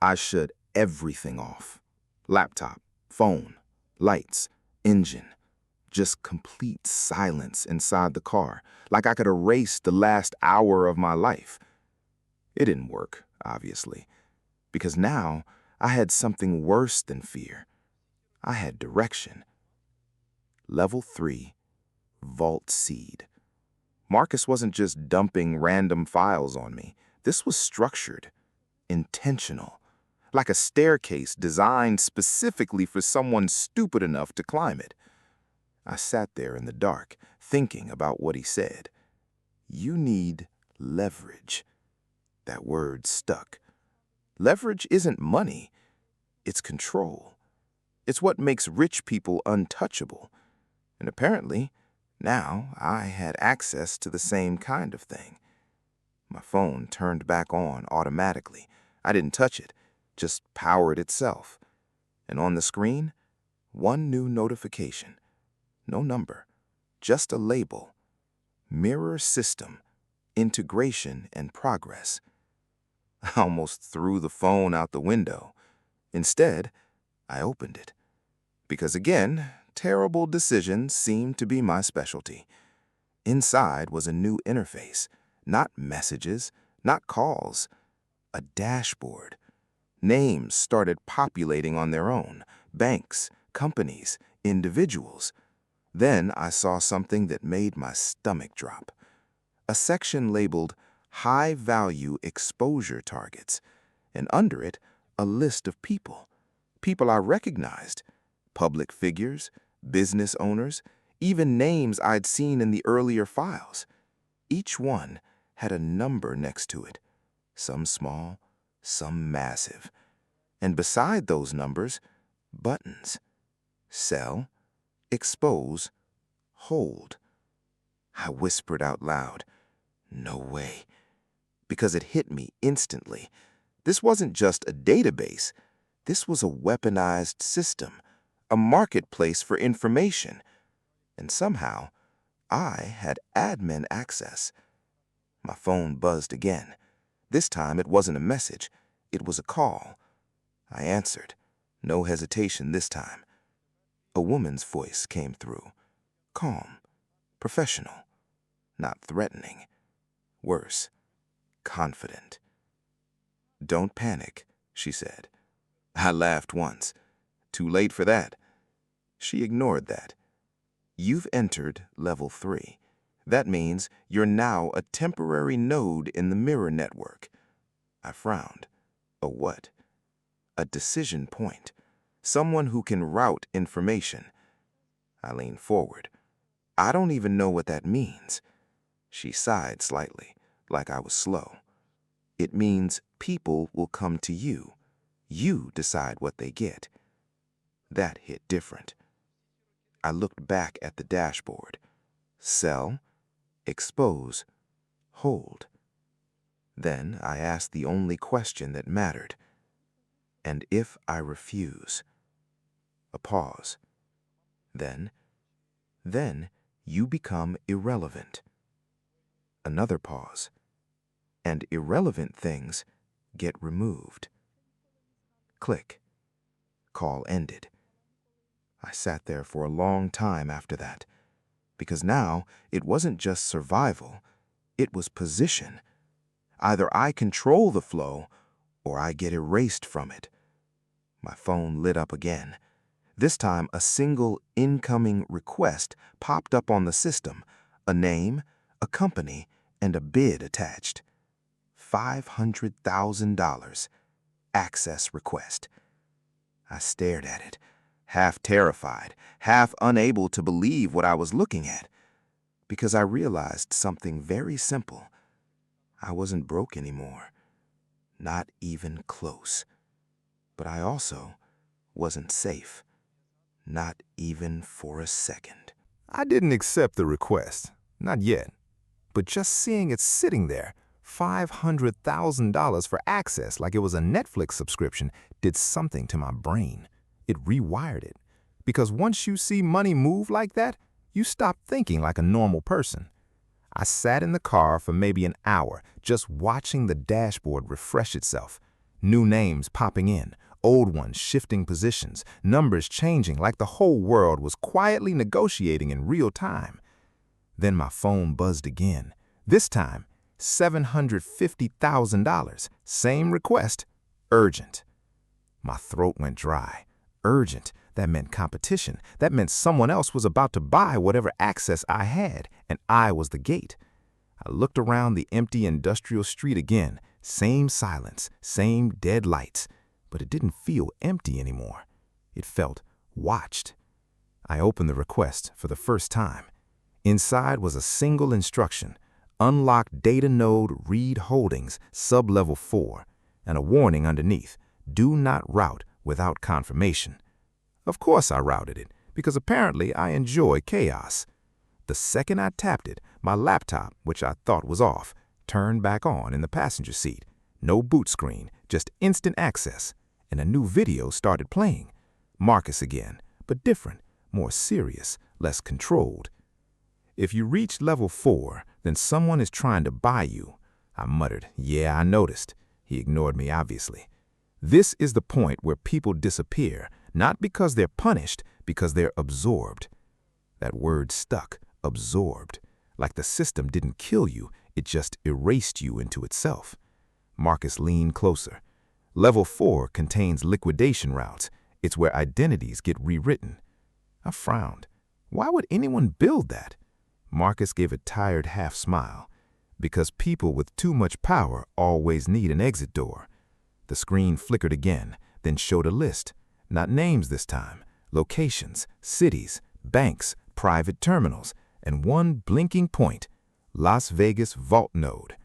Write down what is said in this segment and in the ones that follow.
I shut everything off. Laptop, phone, lights, engine. Just complete silence inside the car, like I could erase the last hour of my life. It didn't work, obviously, because now I had something worse than fear. I had direction. Level 3, Vault Seed. Marcus wasn't just dumping random files on me. This was structured, intentional, like a staircase designed specifically for someone stupid enough to climb it. I sat there in the dark, thinking about what he said. You need leverage. That word stuck. Leverage isn't money, it's control. It's what makes rich people untouchable. And apparently, now I had access to the same kind of thing. My phone turned back on automatically. I didn't touch it, just powered itself. And on the screen, one new notification. No number, just a label. Mirror system, integration and progress. I almost threw the phone out the window. Instead, I opened it. Because again, terrible decisions seemed to be my specialty. Inside was a new interface, not messages, not calls, a dashboard. Names started populating on their own, banks, companies, individuals. Then I saw something that made my stomach drop. A section labeled High Value Exposure Targets, and under it, a list of people. People I recognized, public figures, business owners, even names I'd seen in the earlier files. Each one had a number next to it, some small, some massive. And beside those numbers, buttons. Sell, expose, hold. I whispered out loud, no way, because it hit me instantly. This wasn't just a database. This was a weaponized system, a marketplace for information. And somehow, I had admin access. My phone buzzed again. This time it wasn't a message, it was a call. I answered, no hesitation this time. A woman's voice came through, calm, professional, not threatening. Worse, confident. Don't panic, she said. I laughed once. Too late for that. She ignored that. You've entered level 3. That means you're now a temporary node in the mirror network. I frowned. A what? A decision point. Someone who can route information. I leaned forward. I don't even know what that means. She sighed slightly, like I was slow. It means people will come to you. You decide what they get. That hit different. I looked back at the dashboard. Sell, expose, hold. Then I asked the only question that mattered. And if I refuse? A pause. Then you become irrelevant. Another pause. And irrelevant things get removed. Click. Call ended. I sat there for a long time after that, because now it wasn't just survival, it was position. Either I control the flow, or I get erased from it. My phone lit up again. This time a single incoming request popped up on the system, a name, a company, and a bid attached. $500,000. Access request. I stared at it, half terrified, half unable to believe what I was looking at, because I realized something very simple. I wasn't broke anymore, not even close. But I also wasn't safe, not even for a second. I didn't accept the request, not yet. But just seeing it sitting there, $500,000 for access like it was a Netflix subscription, did something to my brain. It rewired it. Because once you see money move like that, you stop thinking like a normal person. I sat in the car for maybe an hour, just watching the dashboard refresh itself. New names popping in, old ones shifting positions, numbers changing like the whole world was quietly negotiating in real time. Then my phone buzzed again. This time, $750,000. Same request, urgent. My throat went dry. Urgent. That meant competition. That meant someone else was about to buy whatever access I had, and I was the gate. I looked around the empty industrial street again. Same silence, same dead lights. But it didn't feel empty anymore. It felt watched. I opened the request for the first time. Inside was a single instruction: unlock data node read holdings sublevel 4, and a warning underneath: do not route without confirmation. Of course I routed it, because apparently I enjoy chaos. The second I tapped it, my laptop, which I thought was off, turned back on in the passenger seat. No boot screen, just instant access, and a new video started playing. Marcus again, but different, more serious, less controlled. If you reach level 4, then someone is trying to buy you. I muttered, yeah, I noticed. He ignored me, obviously. This is the point where people disappear, not because they're punished, because they're absorbed. That word stuck, absorbed. Like the system didn't kill you, it just erased you into itself. Marcus leaned closer. Level 4 contains liquidation routes. It's where identities get rewritten. I frowned. Why would anyone build that? Marcus gave a tired half smile. Because people with too much power always need an exit door. The screen flickered again, then showed a list. Not names this time. Locations, cities, banks, private terminals, and one blinking point: Las Vegas Vault Node.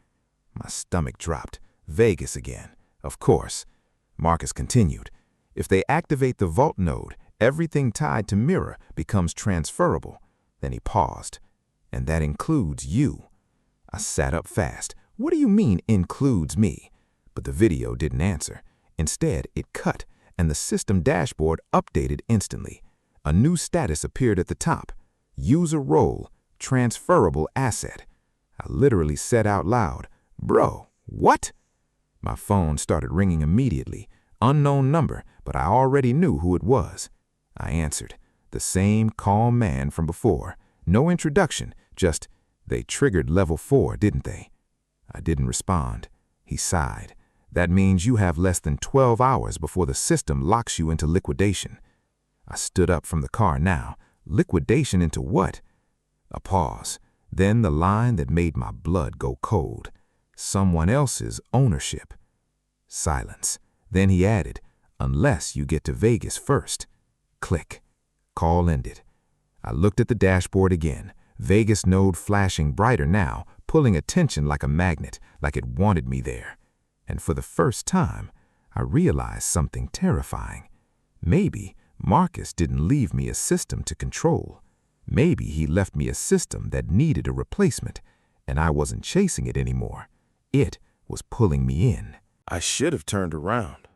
My stomach dropped. Vegas again. Of course. Marcus continued. If they activate the Vault Node, everything tied to Mirror becomes transferable. Then he paused. And that includes you. I sat up fast. What do you mean, includes me? But the video didn't answer. Instead, it cut, and the system dashboard updated instantly. A new status appeared at the top: user role, transferable asset. I literally said out loud, "Bro, what?" My phone started ringing immediately. Unknown number, but I already knew who it was. I answered. The same calm man from before. No introduction, just, "They triggered level 4, didn't they?" I didn't respond. He sighed. "That means you have less than 12 hours before the system locks you into liquidation." I stood up from the car now. Liquidation into what? A pause. Then the line that made my blood go cold. Someone else's ownership. Silence. Then he added, "Unless you get to Vegas first." Click. Call ended. I looked at the dashboard again. Vegas node flashing brighter now, pulling attention like a magnet, like it wanted me there. And for the first time, I realized something terrifying. Maybe Marcus didn't leave me a system to control. Maybe he left me a system that needed a replacement, and I wasn't chasing it anymore. It was pulling me in. I should have turned around.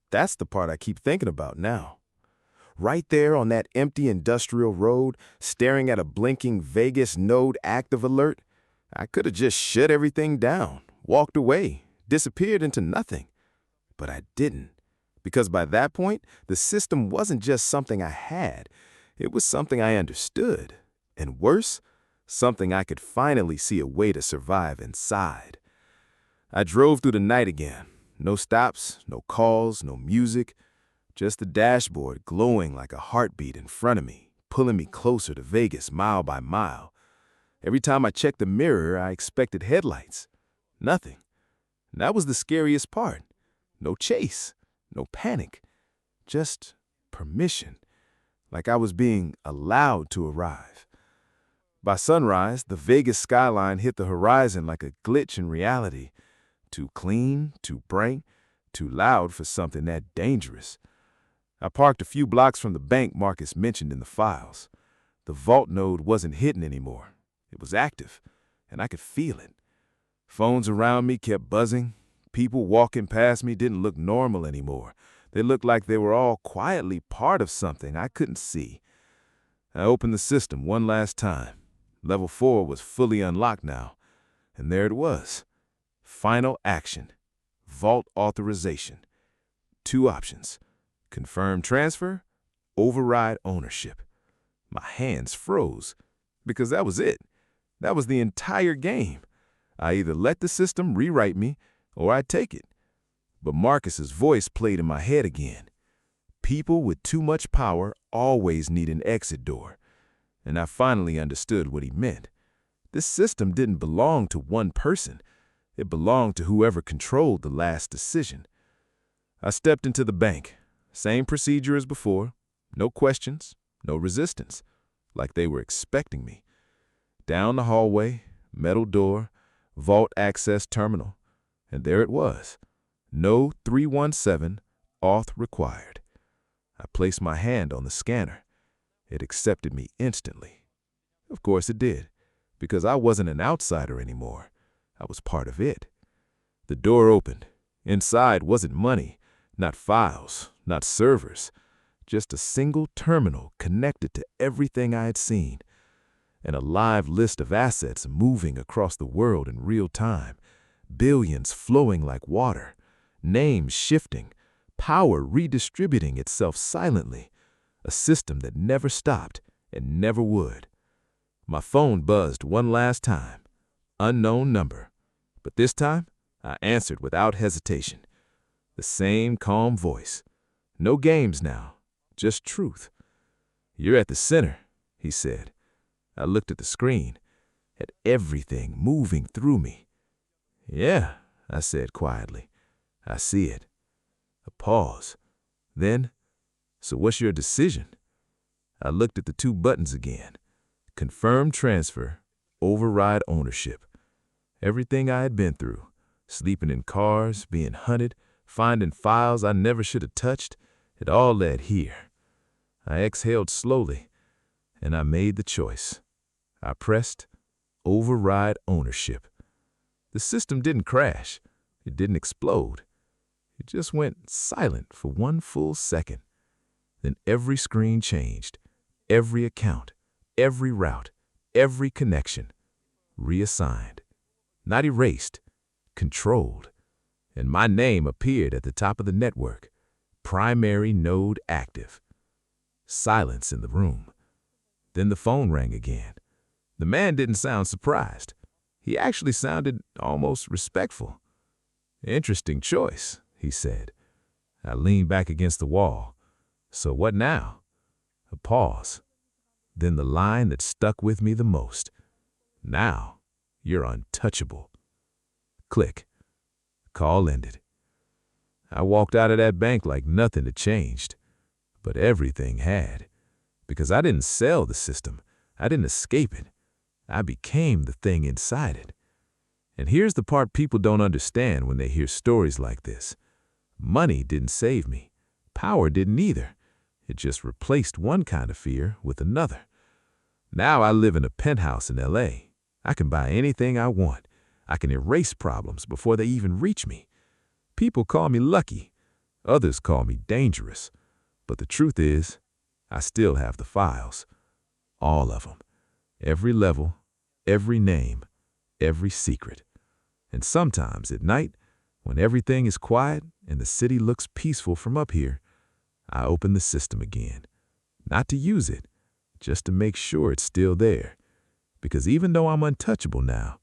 That's the part I keep thinking about now. Right there on that empty industrial road, staring at a blinking Vegas node active alert, I could have just shut everything down, walked away, disappeared into nothing. But I didn't, because by that point, the system wasn't just something I had. It was something I understood. And worse, something I could finally see a way to survive inside. I drove through the night again. No stops, no calls, no music. Just the dashboard glowing like a heartbeat in front of me, pulling me closer to Vegas mile by mile. Every time I checked the mirror, I expected headlights. Nothing. And that was the scariest part. No chase, no panic. Just permission, like I was being allowed to arrive. By sunrise, the Vegas skyline hit the horizon like a glitch in reality. Too clean, too bright, too loud for something that dangerous. I parked a few blocks from the bank Marcus mentioned in the files. The vault node wasn't hidden anymore. It was active, and I could feel it. Phones around me kept buzzing. People walking past me didn't look normal anymore. They looked like they were all quietly part of something I couldn't see. I opened the system one last time. Level 4 was fully unlocked now, and there it was. Final action. vault authorization. 2 options: confirm transfer, override ownership. My hands froze because that was it. That was the entire game. I either let the system rewrite me or I take it. But Marcus's voice played in my head again. People with too much power always need an exit door. And I finally understood what he meant. This system didn't belong to one person. It belonged to whoever controlled the last decision. I stepped into the bank. Same procedure as before. No questions, no resistance. Like they were expecting me. Down the hallway, metal door, vault access terminal. And there it was. No 317, auth required. I placed my hand on the scanner. It accepted me instantly. Of course it did, because I wasn't an outsider anymore. I was part of it. The door opened. Inside wasn't money, not files, not servers, just a single terminal connected to everything I had seen, and a live list of assets moving across the world in real time, billions flowing like water, names shifting, power redistributing itself silently, a system that never stopped and never would. My phone buzzed one last time. Unknown number. But this time, I answered without hesitation. The same calm voice. No games now, just truth. "You're at the center," he said. I looked at the screen, at everything moving through me. "Yeah," I said quietly. "I see it." A pause. Then, "So what's your decision?" I looked at the 2 buttons again. Confirm transfer, override ownership. Everything I had been through, sleeping in cars, being hunted, finding files I never should have touched, it all led here. I exhaled slowly, and I made the choice. I pressed override ownership. The system didn't crash. It didn't explode. It just went silent for 1 full second. Then every screen changed, every account, every route, every connection, reassigned. Not erased, controlled. And my name appeared at the top of the network. Primary node active. Silence in the room. Then the phone rang again. The man didn't sound surprised. He actually sounded almost respectful. "Interesting choice," he said. I leaned back against the wall. "So what now?" A pause. Then the line that stuck with me the most. "Now, you're untouchable." Click. Call ended. I walked out of that bank like nothing had changed. But everything had. Because I didn't sell the system. I didn't escape it. I became the thing inside it. And here's the part people don't understand when they hear stories like this. Money didn't save me. Power didn't either. It just replaced one kind of fear with another. Now I live in a penthouse in LA. I can buy anything I want. I can erase problems before they even reach me. People call me lucky. Others call me dangerous. But the truth is, I still have the files. All of them. Every level, every name, every secret. And sometimes at night, when everything is quiet and the city looks peaceful from up here, I open the system again. Not to use it, just to make sure it's still there. Because even though I'm untouchable now,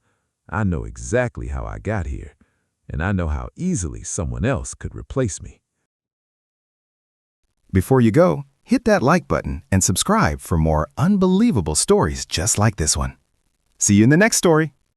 I know exactly how I got here, and I know how easily someone else could replace me. Before you go, hit that like button and subscribe for more unbelievable stories just like this one. See you in the next story.